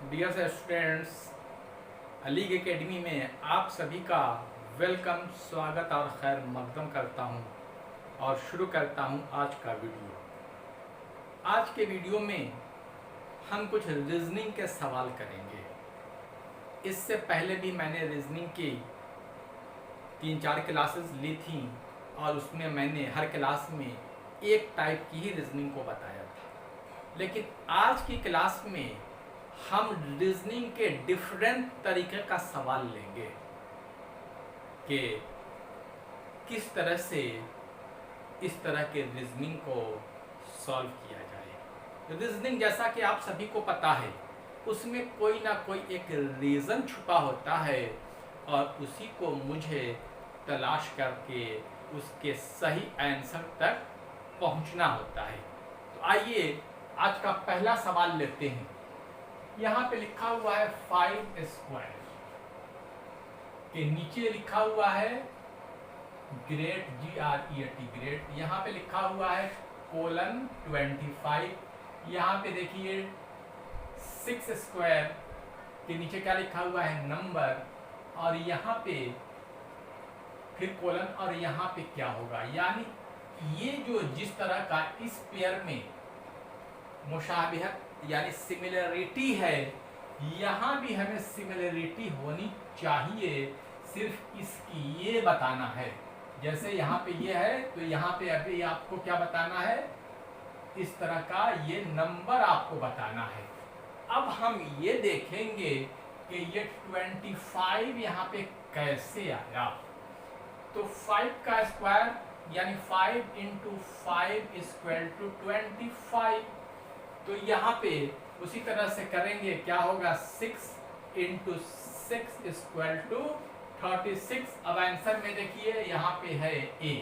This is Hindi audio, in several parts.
डियर स्टूडेंट्स, अलीग एकेडमी में आप सभी का वेलकम, स्वागत और खैर मकदम करता हूं और शुरू करता हूं आज का वीडियो। आज के वीडियो में हम कुछ रीजनिंग के सवाल करेंगे। इससे पहले भी मैंने रीजनिंग की 3-4 क्लासेस ली थी और उसमें मैंने हर क्लास में एक टाइप की ही रीजनिंग को बताया था। लेकिन आज की क्लास में हम रीजनिंग के डिफरेंट तरीके का सवाल लेंगे कि किस तरह से इस तरह के रीजनिंग को सॉल्व किया जाए। रीजनिंग जैसा कि आप सभी को पता है, उसमें कोई ना कोई एक रीज़न छुपा होता है और उसी को मुझे तलाश करके उसके सही आंसर तक पहुंचना होता है। तो आइए आज का पहला सवाल लेते हैं। यहाँ पे लिखा हुआ है 5 स्क्वायर के नीचे लिखा हुआ है ग्रेट GREAT ग्रेट। यहाँ पे लिखा हुआ है कोलन 25। यहाँ पे देखिए 6 स्क्वायर के नीचे क्या लिखा हुआ है नंबर, और यहाँ पे फिर कोलन और यहाँ पे क्या होगा। यानी ये जो जिस तरह का इस पेयर में मुशाबिहत यानी सिमिलरिटी है, यहाँ भी हमें सिमिलरिटी होनी चाहिए। सिर्फ इसकी ये बताना है, जैसे यहाँ पे ये है तो यहाँ पे अभी आपको क्या बताना है, इस तरह का ये नंबर आपको बताना है। अब हम ये देखेंगे कि ये 25 यहाँ पे कैसे आया। तो 5 का स्क्वायर यानी 5 इंटू 5 इक्वल टू 25। तो यहाँ पे उसी तरह से करेंगे, क्या होगा 6 इंटू 6 इक्वल टू 36। अब आंसर में देखिए यहाँ पे है A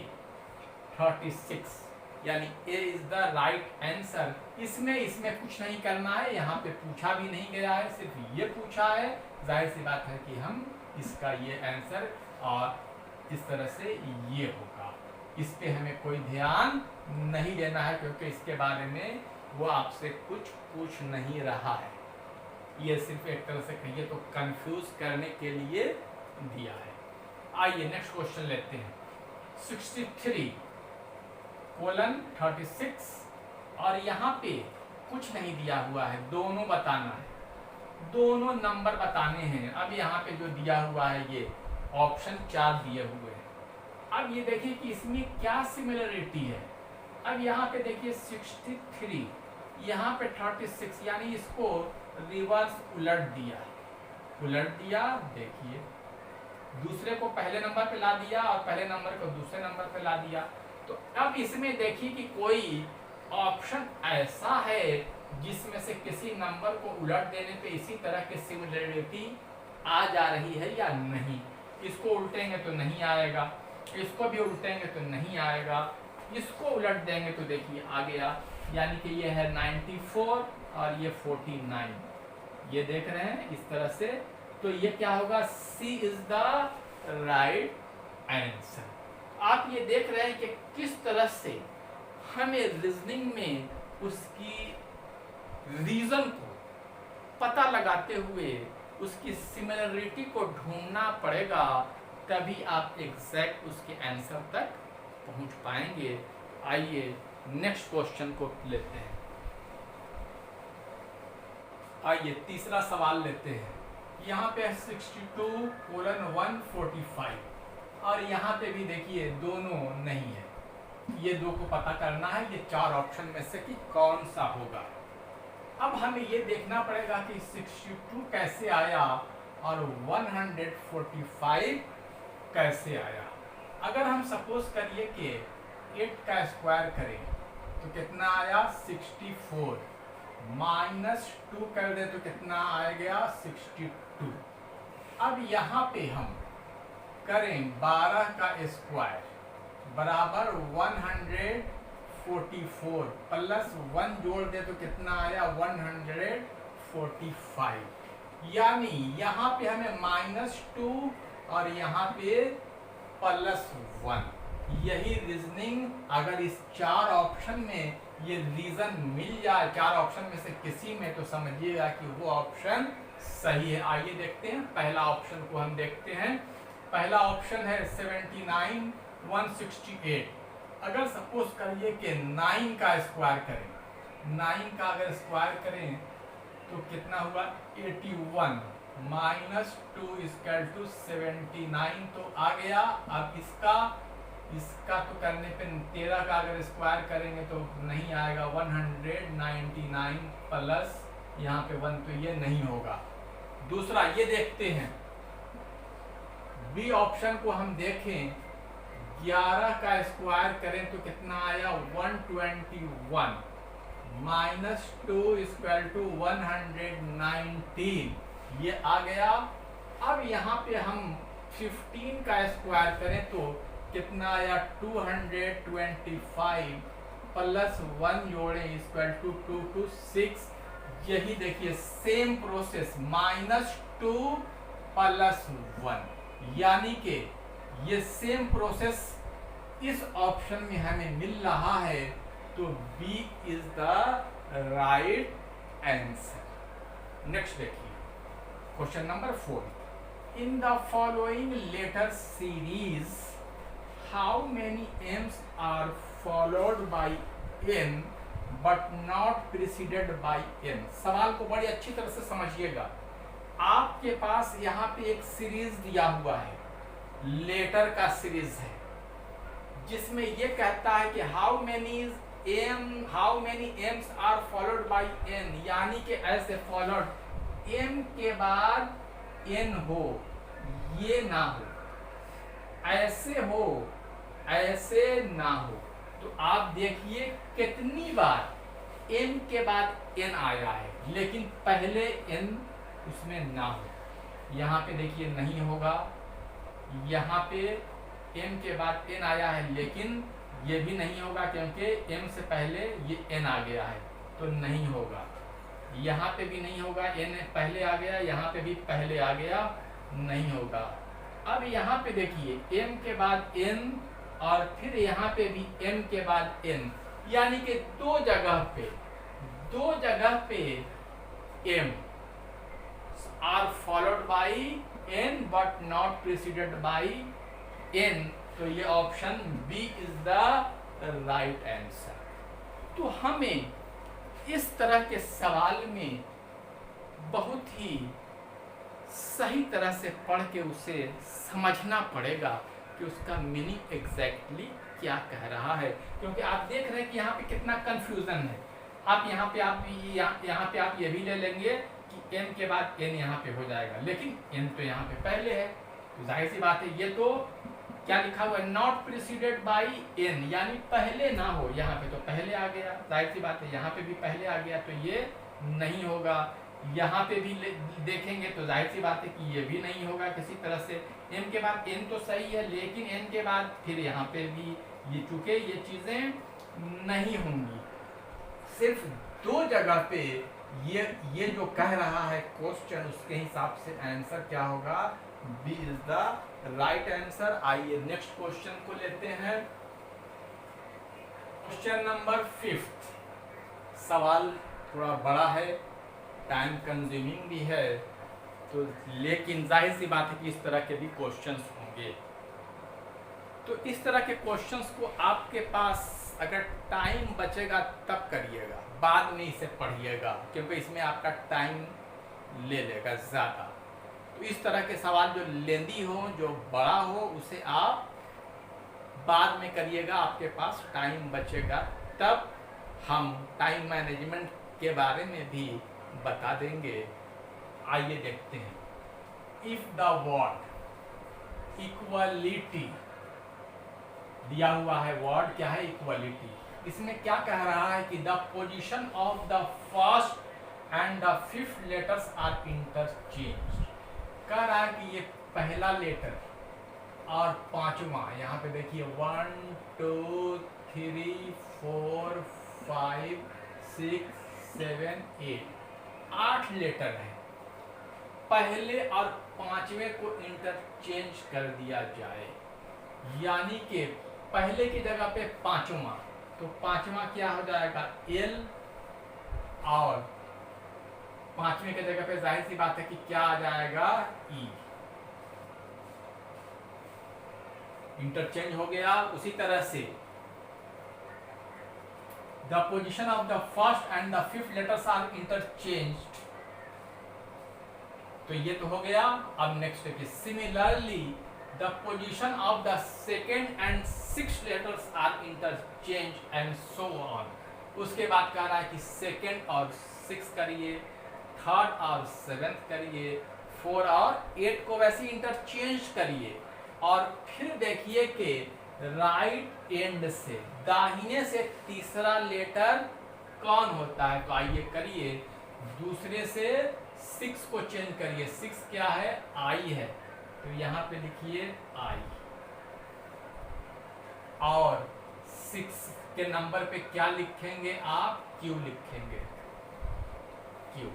36, यानी A is the right answer. इसमें कुछ नहीं करना है, यहाँ पे पूछा भी नहीं गया है, सिर्फ ये पूछा है। जाहिर सी बात है कि हम इसका ये आंसर और इस तरह से ये होगा। इस पे हमें कोई ध्यान नहीं देना है क्योंकि इसके बारे में वो आपसे कुछ पूछ नहीं रहा है। ये सिर्फ एक तरह से कहिए तो कंफ्यूज करने के लिए दिया है। आइए नेक्स्ट क्वेश्चन लेते हैं। 63 कोलन 36 और यहाँ पे कुछ नहीं दिया हुआ है, दोनों बताना है, दोनों नंबर बताने हैं। अब यहाँ पे जो दिया हुआ है ये ऑप्शन 4 दिए हुए हैं। अब ये देखिए कि इसमें क्या सिमिलरिटी है। अब यहाँ पे देखिए 63, यहाँ पे 36, यानी इसको रिवर्स उलट दिया। देखिए दूसरे को पहले नंबर पे ला दिया और पहले नंबर को दूसरे नंबर पे ला दिया। तो अब इसमें देखिए कि कोई ऑप्शन ऐसा है जिसमें से किसी नंबर को उलट देने पे इसी तरह की सिमिलरिटी आ जा रही है या नहीं। इसको उल्टेंगे तो नहीं आएगा, इसको भी उल्टेंगे तो नहीं आएगा, इसको उलट देंगे तो देखिए आ गया। यानी कि ये है 94 और ये 49। ये देख रहे हैं इस तरह से। तो ये क्या होगा, C is the right answer. आप ये देख रहे हैं कि किस तरह से हमें रीजनिंग में उसकी रीजन को पता लगाते हुए उसकी सिमिलरिटी को ढूंढना पड़ेगा, तभी आप एग्जैक्ट उसके आंसर तक पहुंच पाएंगे। आइए नेक्स्ट क्वेश्चन को लेते हैं। आइए तीसरा सवाल लेते हैं। यहाँ पे 62 कोलन 145 और यहाँ पे भी देखिए दोनों नहीं है। ये दो को पता करना है, ये 4 ऑप्शन में से कि कौन सा होगा। अब हमें ये देखना पड़ेगा कि 62 कैसे आया और 145 कैसे आया। अगर हम सपोज करिए कि 8 का स्क्वायर करें तो कितना आया 64, -2 कर दे तो कितना आ गया 62। अब यहाँ पे हम करें 12 का स्क्वायर बराबर 144 प्लस 1 जोड़ दे तो कितना आया 145। यानी यहाँ पे हमें -2 और यहाँ पे +1। यही रीजनिंग अगर इस 4 ऑप्शन में ये रीजन मिल जाए 4 ऑप्शन में से किसी में, तो समझिएगा कि वो ऑप्शन सही है। आइए देखते हैं, पहला ऑप्शन को हम देखते हैं। पहला ऑप्शन है 79,168। अगर सपोज करिए कि 9 का स्क्वायर करें, 9 का अगर स्क्वायर करें तो कितना हुआ 81 माइनस 2 इक्वल टू 79 तो आ गया। अब इसका तो करने पे 13 का अगर स्क्वायर करेंगे तो नहीं आएगा, 199 प्लस यहाँ पे 1 तो ये नहीं होगा। दूसरा ये देखते हैं, बी ऑप्शन को हम देखें, 11 का स्क्वायर करें तो कितना आया 121 माइनस 2 इक्वल टू 119 ये आ गया। अब यहाँ पे हम 15 का स्क्वायर करें तो कितना आया 225 प्लस 1 जोड़े इक्वल टू 226। यही देखिए सेम प्रोसेस, -2 प्लस 1, यानी कि ये सेम प्रोसेस इस ऑप्शन में हमें मिल रहा है, तो B is the right answer. Next देखिए question number 4, in the following letter series how many Ms are followed by N but not preceded by N. सवाल को बड़ी अच्छी तरह से समझिएगा। आपके पास यहाँ पे एक सीरीज दिया हुआ है, लेटर का सीरीज है, जिसमें ये कहता है कि how many Ms are followed by N, यानी कि ऐसे फॉलोड एम के बाद एन हो, ये ना हो, ऐसे हो, ऐसे ना हो। तो आप देखिए कितनी बार एम के बाद एन आया है, लेकिन पहले एन उसमें ना हो। यहाँ पे देखिए नहीं होगा, यहाँ पे एम के बाद एन आया है, लेकिन ये भी नहीं होगा क्योंकि एम से पहले ये एन आ गया है, तो नहीं होगा। यहाँ पे भी नहीं होगा, एन पहले आ गया, यहाँ पे भी पहले आ गया, नहीं होगा। अब यहाँ पे देखिए एम के बाद एन और फिर यहाँ पे भी एम के बाद एन, यानी कि दो जगह पे M are followed by N but not preceded by N, तो ये option B is the right answer. तो हमें इस तरह के सवाल में बहुत ही सही तरह से पढ़ के उसे समझना पड़ेगा कि उसका मीनिंग एग्जैक्टली क्या कह रहा है, क्योंकि आप देख रहे हैं कि यहाँ पे कितना कंफ्यूजन है। आप यहाँ पे आप ये भी ले लेंगे कि एन के बाद एन यहाँ पे हो जाएगा, लेकिन एन तो यहाँ पे पहले है, तो जाहिर सी बात है ये तो क्या लिखा हुआ है नॉट प्रीसीडेड बाय एन, यानी पहले ना हो। यहाँ पे तो पहले आ गया, जाहिर सी बात है यहाँ पे भी पहले आ गया, तो ये नहीं होगा। यहाँ पे भी देखेंगे तो जाहिर सी बात है कि ये भी नहीं होगा किसी तरह से। एम के बाद एन तो सही है, लेकिन एन के बाद फिर यहाँ पे भी ये चूंकि ये चीजें नहीं होंगी। सिर्फ दो जगह पे ये जो कह रहा है क्वेश्चन, उसके हिसाब से आंसर क्या होगा, B is the right answer. आइए नेक्स्ट क्वेश्चन को लेते हैं। Question number 5। सवाल थोड़ा बड़ा है, टाइम कंज्यूमिंग भी है, तो लेकिन जाहिर सी बात है कि इस तरह के भी क्वेश्चंस होंगे। तो इस तरह के क्वेश्चंस को आपके पास अगर टाइम बचेगा तब करिएगा, बाद में इसे पढ़िएगा, क्योंकि इसमें आपका टाइम ले लेगा ज़्यादा। तो इस तरह के सवाल जो लेंदी हो, जो बड़ा हो, उसे आप बाद में करिएगा, आपके पास टाइम बचेगा तब। हम टाइम मैनेजमेंट के बारे में भी बता देंगे। आइए देखते हैं। इफ द वर्ड इक्वलिटी दिया हुआ है, वर्ड क्या है इक्वलिटी, इसमें क्या कह रहा है कि the position of the first and the fifth letters are interchange. कह रहा है कि ये पहला लेटर और पांचवा, यहाँ पे देखिए 1 2 3 4 5 6 7 8 8 लेटर है। पहले और पांचवें को इंटरचेंज कर दिया जाए, यानी कि पहले की जगह पे पांचवा तो पांचवा क्या हो जाएगा एल, और पांचवें की जगह पे जाहिर सी बात है कि क्या आ जाएगा ई। इंटरचेंज हो गया। उसी तरह से the position of the first and the fifth letters are interchanged, तो ये तो हो गया। अब नेक्स्ट देखिए, similarly the position of the second and six letters are interchange and so on. उसके बाद कह रहा है कि सेकेंड और सिक्स करिए, थर्ड और सेवेंथ करिए, फोर और एट को वैसे इंटरचेंज करिए। और फिर देखिए कि राइट एंड से दाहिने से तीसरा लेटर कौन होता है, तो आइए करिए। दूसरे से सिक्स को चेंज करिए। सिक्स क्या है, आई है, तो यहाँ पे लिखिए आई। और सिक्स के नंबर पे क्या लिखेंगे आप, क्यू लिखेंगे, क्यू।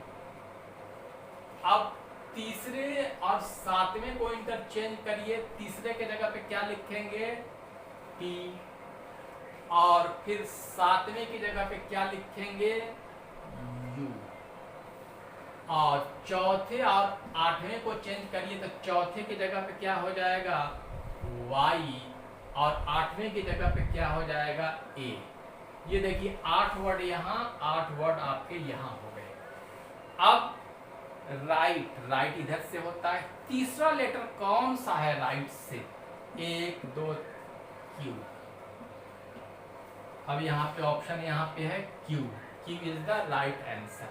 अब तीसरे और सातवें को इंटरचेंज करिए। तीसरे के जगह पे क्या लिखेंगे, टी। और फिर सातवें की जगह पे क्या लिखेंगे, यू। और चौथे और आठवें को चेंज करिए, तो चौथे की जगह पे क्या हो जाएगा, वाई। और आठवें की जगह पे क्या हो जाएगा, ए। ये देखिए 8 वर्ड यहाँ, 8 वर्ड आपके यहाँ हो गए। अब राइट इधर से होता है। तीसरा लेटर कौन सा है राइट से, 1 2 क्यू। अब यहाँ पे ऑप्शन यहाँ पे है Q is the right answer.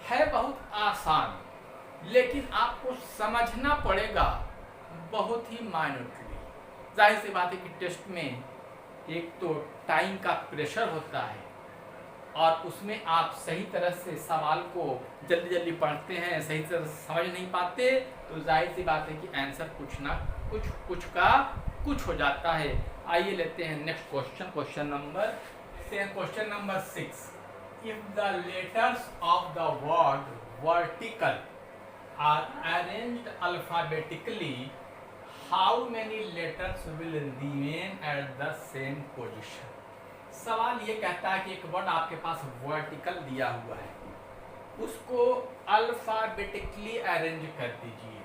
है बहुत आसान, लेकिन आपको समझना पड़ेगा बहुत ही माइन्यूटली। जाहिर सी बात है कि टेस्ट में एक तो टाइम का प्रेशर होता है, और उसमें आप सही तरह से सवाल को जल्दी जल्दी पढ़ते हैं, सही से समझ नहीं पाते, तो जाहिर सी बात है कि आंसर कुछ ना कुछ का कुछ हो जाता है। आइए लेते हैं next question, question number 6। If the letters of the word vertical are arranged alphabetically, how many letters will remain at the same position. सवाल ये कहता है कि एक वर्ड आपके पास वर्टिकल दिया हुआ है, उसको अल्फाबेटिकली अरेंज कर दीजिए।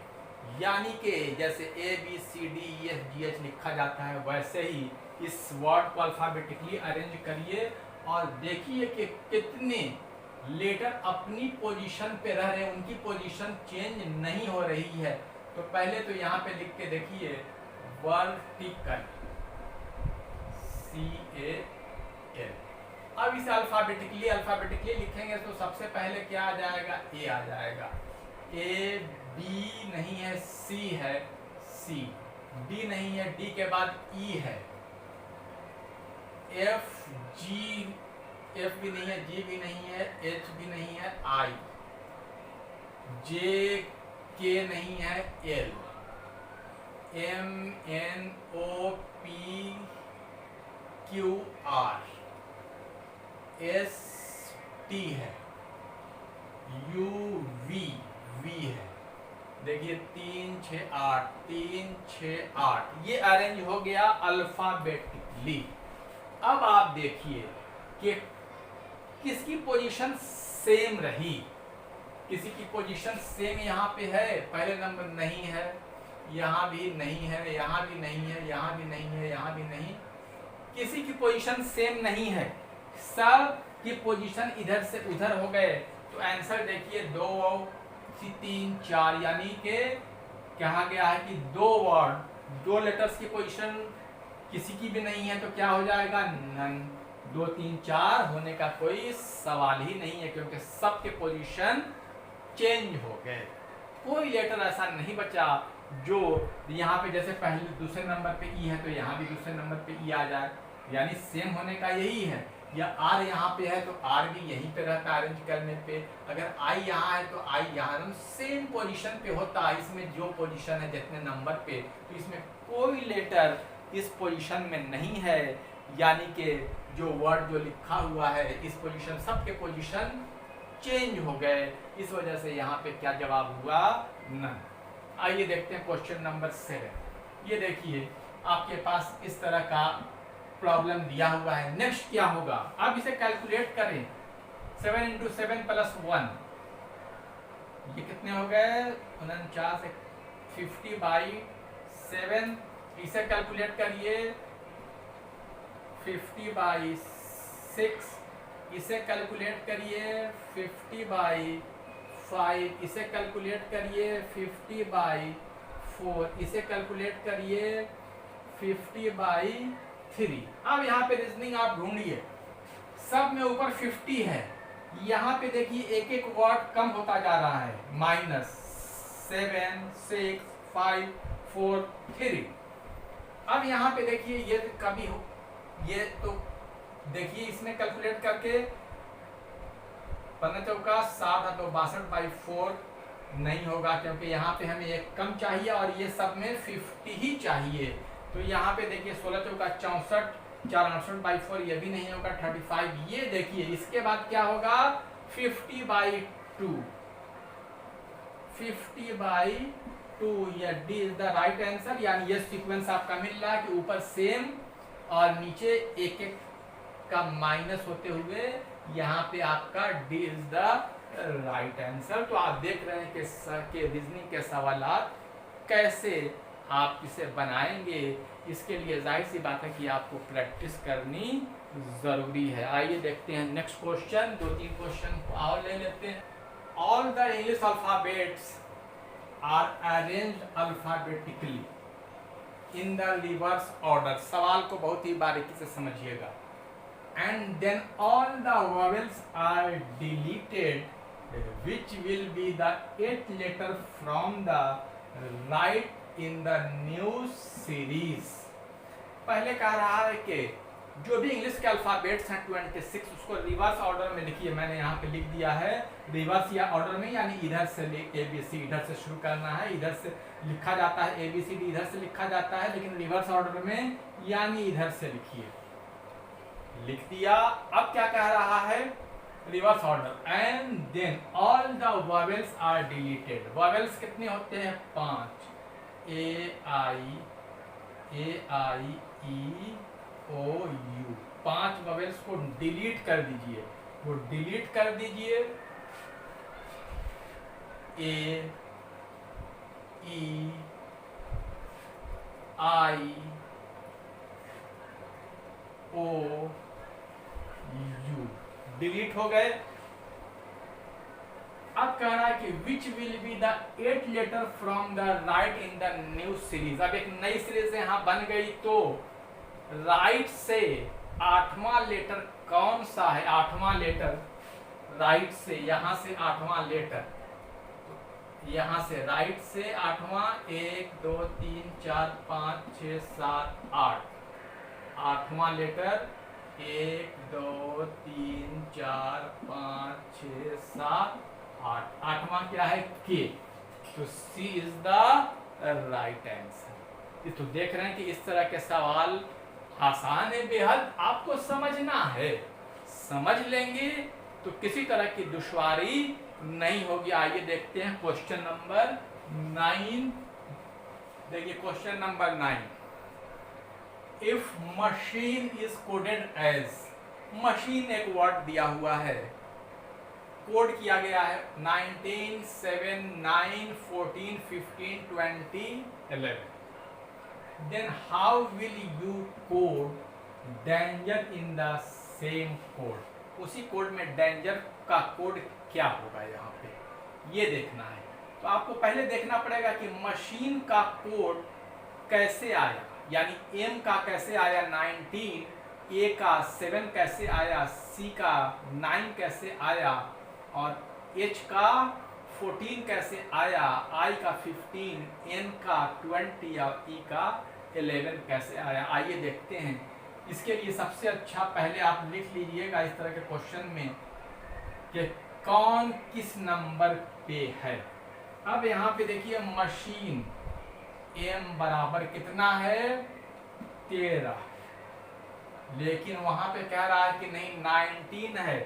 यानी कि जैसे ABCDEFGH लिखा जाता है, वैसे ही इस वर्ड को अल्फाबेटिकली अरेंज करिए और देखिए कि कितने लेटर अपनी पोजीशन पे रह रहे हैं, उनकी पोजीशन चेंज नहीं हो रही है। तो पहले तो यहाँ पे लिख के देखिए वर्टिकल, CAL। अब इसे अल्फाबेटिकली लिखेंगे तो सबसे पहले क्या आ जाएगा, A आ जाएगा। A, B नहीं है, C है, C, D नहीं है, D के बाद E है, F, G, F भी नहीं है, G भी नहीं है, H भी नहीं है, I, J, K नहीं है, L, M, N, O, P, Q, R, S, T है, U, V, V है। देखिए 3 6 8, 3 6 8, ये अरेंज हो गया अल्फाबेटिकली। अब आप देखिए कि किसकी पोजीशन सेम रही। किसी की पोजीशन सेम यहाँ पे है, पहले नंबर नहीं है, यहाँ भी नहीं है, यहाँ भी नहीं है, यहाँ भी नहीं है, यहाँ भी नहीं। किसी की पोजीशन सेम नहीं है, सब की पोजीशन इधर से उधर हो गए। तो आंसर देखिए 2 3 4, यानी कि कहा गया है कि 2 लेटर्स की पोजीशन किसी की भी नहीं है, तो क्या हो जाएगा, नन। 2 3 4 होने का कोई सवाल ही नहीं है, क्योंकि सबके पोजीशन चेंज हो गए। कोई लेटर ऐसा नहीं बचा जो यहाँ पे जैसे पहले दूसरे नंबर पे ई है तो यहाँ भी दूसरे नंबर पे ई आ जाए, यानी सेम होने का यही है। या आर यहाँ पे है तो आर भी यहीं पे रहता है अरेंज करने पे। अगर आई यहाँ है तो आई यहाँ सेम पोजीशन पे होता है। इसमें जो पोजीशन है जितने नंबर पे, तो इसमें कोई लेटर इस पोजीशन में नहीं है, यानी कि जो वर्ड जो लिखा हुआ है इस पोजीशन, सबके पोजीशन चेंज हो गए। इस वजह से यहाँ पे क्या जवाब हुआ, नन। आइए देखते हैं क्वेश्चन नंबर 7। ये देखिए आपके पास इस तरह का प्रॉब्लम दिया हुआ है। नेक्स्ट क्या होगा, अब इसे कैलकुलेट करें। 7 इंटू 7 प्लस 1, ये कितने हो गए, 49, 50/7। इसे कैलकुलेट करिए, 50/6। इसे कैलकुलेट करिए 50/5। इसे कैलकुलेट करिए 50/4। इसे कैलकुलेट करिए 50/3। अब यहाँ पे रीजनिंग आप ढूंढिए, सब में ऊपर 50 है। यहाँ पे देखिए एक एक वर्ड कम होता जा रहा है, -7, 6, 5, 4, 3। अब यहाँ पे देखिए ये कभी हो, ये तो देखिए इसमें कैलकुलेट करके 15 चौका 7 तो 62/4 नहीं होगा, क्योंकि यहाँ पे हमें एक कम चाहिए और ये सब में 50 ही चाहिए। तो यहाँ पे देखिए 16 चौका 64, 4 ये भी नहीं होगा, 35। ये देखिए इसके बाद क्या होगा, 50/2। 50/2, ये D is the right answer. यानी ये सीक्वेंस आपका मिल रहा है कि ऊपर सेम और नीचे एक एक का माइनस होते हुए यहाँ पे आपका D is the right answer. तो आप देख रहे हैं कि सर के रीजनिंग के सवालात कैसे आप इसे बनाएंगे। इसके लिए जाहिर सी बात है कि आपको प्रैक्टिस करनी जरूरी है। आइए देखते हैं नेक्स्ट क्वेश्चन, 2-3 क्वेश्चन और ले लेते हैं। All the English alphabets are arranged alphabetically in the reverse order. सवाल को बहुत ही बारीकी से समझिएगा। And then all the vowels are deleted which will be the 8th letter from the right in the new series. पहले कह रहा है कि जो भी इंग्लिश के अल्फाबेट्स हैं 26, उसको रिवर्स ऑर्डर में लिखिए। मैंने यहाँ पे लिख दिया है रिवर्स या ऑर्डर में, यानी इधर से ABC इधर से शुरू करना है, इधर से लिखा जाता है ABCD इधर से लिखा जाता है, लेकिन रिवर्स ऑर्डर में यानी इधर से लिखिए। लिख दिया। अब क्या कह रहा है, reverse order. And then all the vowels are deleted. Vowels कितने होते हैं, 5, A I E O U। 5 vowels को डिलीट कर दीजिए। वो डिलीट कर दीजिए, A E I O U delete हो गए। अब कह रहा है कि which will be the 8th letter from the right in the new series. अब एक नई सीरीज यहाँ बन गई, तो राइट से 8वां लेटर कौन सा है, 8वां लेटर राइट से, यहां से 8वां लेटर, यहां से राइट से 8वां, 1 2 3 4 5 6 7 8, 8वां लेटर 1 2 3 4 5 6 7 8, 8वां क्या है, के। तो सी इज द राइट आंसर। तो देख रहे हैं कि इस तरह के सवाल आसान है बेहद, आपको समझना है। समझ लेंगे तो किसी तरह की दुश्वारी नहीं होगी। आइए देखते हैं क्वेश्चन नंबर 9। देखिए question number 9। If machine is coded as, machine एक वर्ड दिया हुआ है, कोड किया गया है 19 7 9 14 15 20 11। then how will you code danger in the same code? उसी कोड में डेंजर का कोड क्या होगा, यहाँ पे ये देखना है। तो आपको पहले देखना पड़ेगा कि मशीन का कोड कैसे आया, यानी M का कैसे आया 19, A का 7 कैसे आया, C का 9 कैसे आया, और H का 14 कैसे आया, I का 15, N का 20 और E का 11 कैसे आया। आइए देखते हैं। इसके लिए सबसे अच्छा पहले आप लिख लीजिएगा इस तरह के क्वेश्चन में कि कौन किस नंबर पे है। अब यहाँ पे देखिए मशीन M बराबर कितना है 13, लेकिन वहां पे कह रहा है कि नहीं 19 है,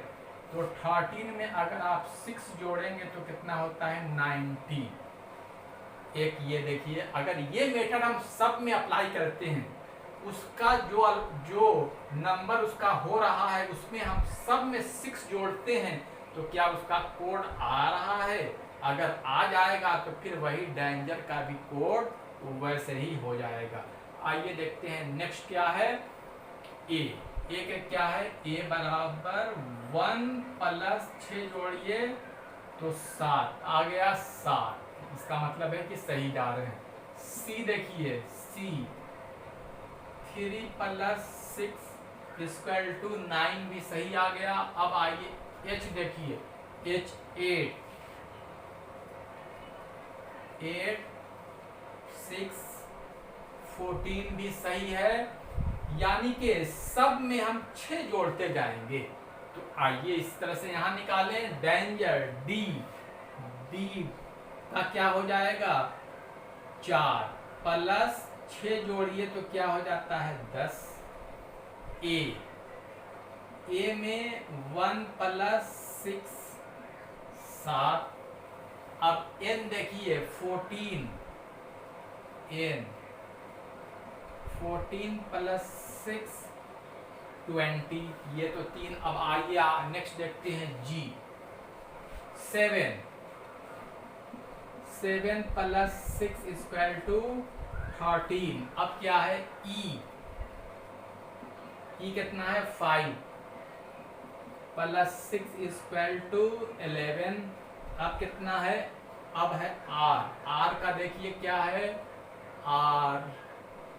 तो 13 में अगर आप 6 जोड़ेंगे तो कितना होता है 19। एक ये देखिए, अगर ये मेथड हम सब में अप्लाई करते हैं उसका जो नंबर उसका हो रहा है उसमें हम सब में 6 जोड़ते हैं तो क्या उसका कोड आ रहा है? अगर आ जाएगा तो फिर वही डेंजर का भी कोड वैसे ही हो जाएगा। आइए देखते हैं नेक्स्ट क्या है। ए के क्या है? ए बराबर 1 प्लस 6 जोड़िए तो 7 आ गया 7। इसका मतलब है कि सही जा रहे हैं। सी देखिए, सी 3 प्लस 6 इक्वल टू 9 भी सही आ गया। अब आइए एच देखिए, एच 8 6 14 भी सही है। यानी कि सब में हम 6 जोड़ते जाएंगे। तो आइए इस तरह से यहां निकालें। डेंजर डी का क्या हो जाएगा? 4 प्लस 6 जोड़िए तो क्या हो जाता है? 10। ए में 1 प्लस 6 7। अब एन देखिए 14, एन 14 प्लस 6 20, ये तो 3। अब आइए नेक्स्ट देखते हैं जी 7 प्लस 6 इक्वल टू 13। अब क्या है? ई कितना है? 5 प्लस 6 इक्वल टू 11। अब कितना है? अब है आर का देखिए क्या है? आर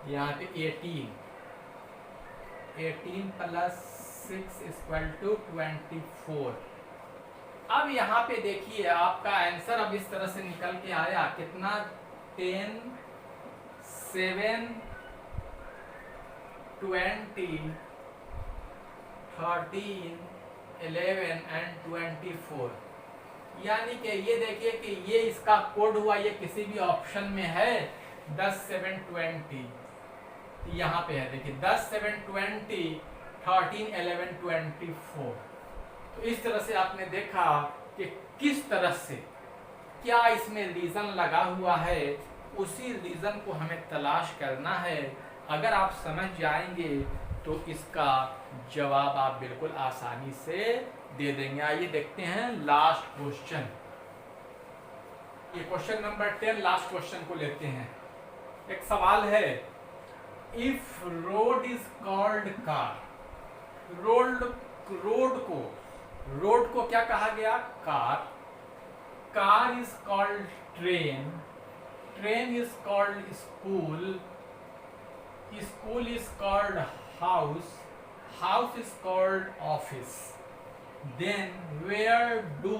यहाँ पे 18 प्लस 6 इक्वल टू 24। अब यहाँ पे देखिए आपका आंसर अब इस तरह से निकल के आया कितना? 10 7 20 13 11 एंड 24। यानी कि ये देखिए कि ये इसका कोड हुआ। ये किसी भी ऑप्शन में है 10 7 20, यहाँ पे है देखिए 10 7 20 13 11 24। तो इस तरह से आपने देखा कि किस तरह से क्या इसमें रीजन लगा हुआ है, उसी रीजन को हमें तलाश करना है। अगर आप समझ जाएंगे तो इसका जवाब आप बिल्कुल आसानी से दे देंगे। आइए देखते हैं लास्ट क्वेश्चन। ये क्वेश्चन नंबर 10 लास्ट क्वेश्चन को लेते हैं। एक सवाल है, if road is called car, road को क्या कहा गया? Car is called train is called school is called house is called office, then where do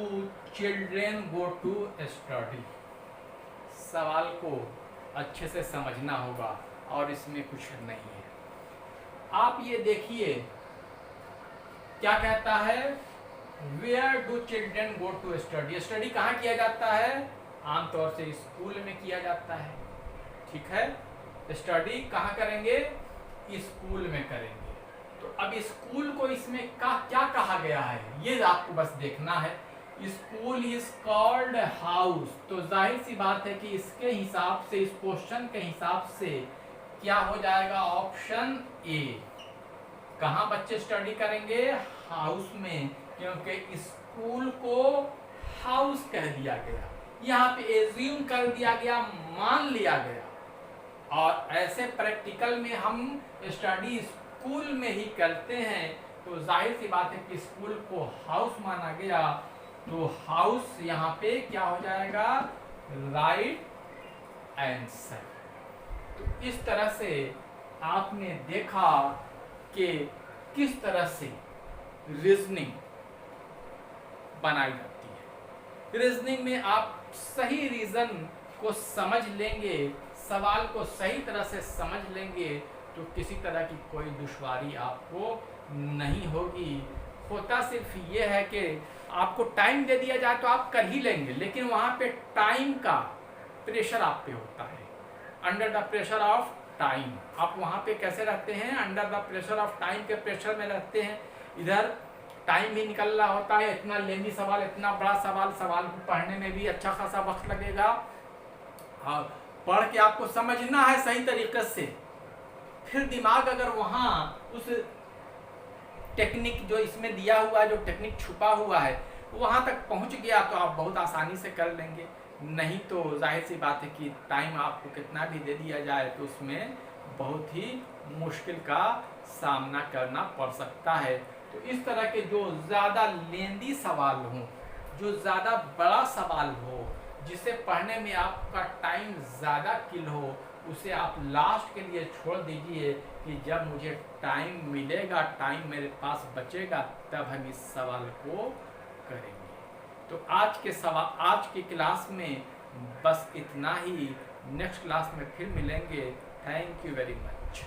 children go to study? सवाल को अच्छे से समझना होगा और इसमें कुछ नहीं है। आप ये देखिए क्या कहता है? Where do children go to study? Study कहाँ किया जाता है? आमतौर से स्कूल में किया जाता है। ठीक है, स्टडी कहाँ करेंगे? स्कूल में करेंगे। तो अब स्कूल को इसमें क्या कहा गया है ये आपको बस देखना है। स्कूल इज कॉल्ड हाउस, तो जाहिर सी बात है कि इसके हिसाब से, इस क्वेश्चन के हिसाब से क्या हो जाएगा? Option A. कहाँ बच्चे स्टडी करेंगे? हाउस में, क्योंकि स्कूल को हाउस कह दिया गया। यहाँ पे एज्यूम कर दिया गया, मान लिया गया। और ऐसे प्रैक्टिकल में हम स्टडी स्कूल में ही करते हैं, तो जाहिर सी बात है कि स्कूल को हाउस माना गया। तो हाउस यहाँ पे क्या हो जाएगा? Right answer. तो इस तरह से आपने देखा कि किस तरह से रीजनिंग बनाई जाती है। रीजनिंग में आप सही रीजन को समझ लेंगे, सवाल को सही तरह से समझ लेंगे तो किसी तरह की कोई दुश्वारी आपको नहीं होगी। होता सिर्फ ये है कि आपको टाइम दे दिया जाए तो आप कर ही लेंगे, लेकिन वहाँ पे टाइम का प्रेशर आप पे होता है। Under the pressure of time आप वहाँ पे कैसे रहते हैं? Under the pressure of time के प्रेशर में रहते हैं। इधर टाइम भी निकल रहा होता है, इतना लेंदी सवाल, इतना बड़ा सवाल को पढ़ने में भी अच्छा खासा वक्त लगेगा। और पढ़ के आपको समझना है सही तरीके से, फिर दिमाग अगर वहाँ उस टेक्निक जो इसमें दिया हुआ है, जो टेक्निक छुपा हुआ है, वहाँ तक पहुँच गया तो आप बहुत आसानी से कर लेंगे। नहीं तो जाहिर सी बात है कि टाइम आपको कितना भी दे दिया जाए तो उसमें बहुत ही मुश्किल का सामना करना पड़ सकता है। तो इस तरह के जो ज़्यादा लेंदी सवाल हों, जो ज़्यादा बड़ा सवाल हो, जिसे पढ़ने में आपका टाइम ज़्यादा किल हो, उसे आप लास्ट के लिए छोड़ दीजिए कि जब मुझे टाइम मिलेगा, टाइम मेरे पास बचेगा, तब हम इस सवाल को करेंगे। तो आज की क्लास में बस इतना ही। नेक्स्ट क्लास में फिर मिलेंगे। Thank you very much.